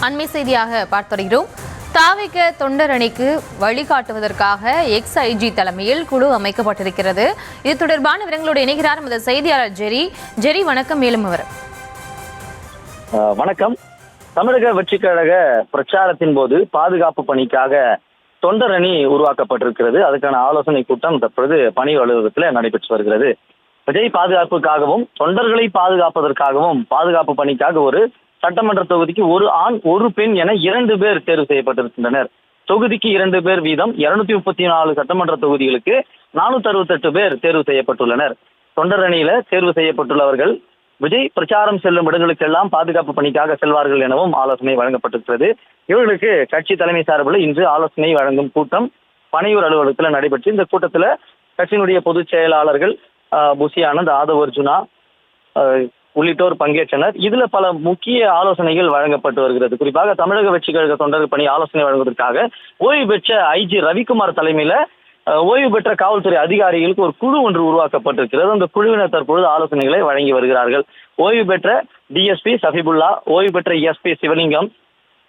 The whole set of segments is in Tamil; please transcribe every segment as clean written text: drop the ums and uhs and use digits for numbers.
அண்மை செய்தியாக பார்த்து வருகிறோம். தாவிக தொண்டர் அணிக்கு வழிகாட்டுவதற்காக எக்ஸ்ஐஜி தலைமையில் குழு அமைக்கப்பட்டிருக்கிறது. இது தொடர்பான விவரங்களோடு இணைகிறார் நமது செய்தியாளர் ஜெரி. வணக்கம். மேலும் வணக்கம். தமிழக வெற்றிக் கழக பிரச்சாரத்தின் போது பாதுகாப்பு பணிக்காக தொண்டர் அணி உருவாக்கப்பட்டிருக்கிறது. அதுக்கான ஆலோசனை கூட்டம் தற்பொழுது பணி அலுவலகத்தில் நடைபெற்று வருகிறது. விஜய் பாதுகாப்புக்காகவும் தொண்டர்களை பாதுகாப்பதற்காகவும் பாதுகாப்பு பணிக்காக ஒரு சட்டமன்ற தொகுதிக்கு ஒரு ஆண் ஒரு பெண் என 2 பேர் தேர்வு செய்யப்பட்டிருக்கின்றனர். தொகுதிக்கு 2 பேர் வீதம் 234 சட்டமன்ற தொகுதிகளுக்கு 468 பேர் தேர்வு செய்யப்பட்டுள்ளனர். தொண்டர் அணியில தேர்வு செய்யப்பட்டுள்ளவர்கள் விஜய் பிரச்சாரம் செல்லும் இடங்களுக்கெல்லாம் பாதுகாப்பு பணிக்காக செல்வார்கள் எனவும் ஆலோசனை வழங்கப்பட்டிருக்கிறது. இவர்களுக்கு கட்சி தலைமை சார்பில் இன்று ஆலோசனை வழங்கும் கூட்டம் பனையூர் அலுவலகத்தில் நடைபெற்று இந்த கூட்டத்தில் கட்சியினுடைய பொதுச் செயலாளர்கள் புசி ஆனந்த், ஆதவ் அர்ஜுனா உள்ளிட்டோர் பங்கேற்றனர். இதுல பல முக்கிய ஆலோசனைகள் வழங்கப்பட்டு வருகிறது. குறிப்பாக தமிழக வெற்றி கழக தொண்டர்கள் பணி ஆலோசனை வழங்குவதற்காக ஓய்வு பெற்ற ஐஜி ரவிக்குமார் தலைமையில ஓய்வு பெற்ற காவல்துறை அதிகாரிகளுக்கு ஒரு குழு ஒன்று உருவாக்கப்பட்டிருக்கிறது. அந்த குழுவினர் தற்பொழுது ஆலோசனைகளை வழங்கி வருகிறார்கள். ஓய்வு பெற்ற டிஎஸ்பி சஃபிபுல்லா, ஓய்வு பெற்ற எஸ்பி சிவலிங்கம்,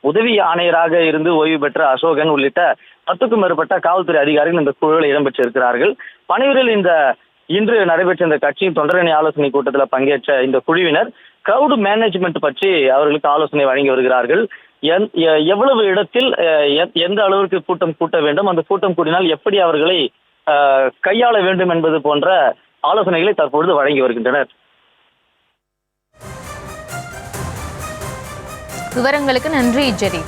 உதவி ஆணையராக இருந்து ஓய்வு பெற்ற அசோகன் உள்ளிட்ட 10க்கும் மேற்பட்ட காவல்துறை அதிகாரிகள் இந்த குழுவில் இடம்பெற்றிருக்கிறார்கள். பனையூரில் இன்று நடைபெற்ற இந்த கட்சியின் தொண்டரணி ஆலோசனை கூட்டத்தில் பங்கேற்ற இந்த குழுவினர் கிரவுட் மேனேஜ்மெண்ட் பற்றி அவர்களுக்கு ஆலோசனை வழங்கி வருகிறார்கள். எவ்வளவு இடத்தில் எந்த அளவிற்கு கூட்டம் கூட்ட வேண்டும், அந்த கூட்டம் கூட்டினால் எப்படி அவர்களை கையாள வேண்டும் என்பது போன்ற ஆலோசனைகளை தற்பொழுது வழங்கி வருகின்றனர். விவரங்களுக்கு நன்றி ஜெரி.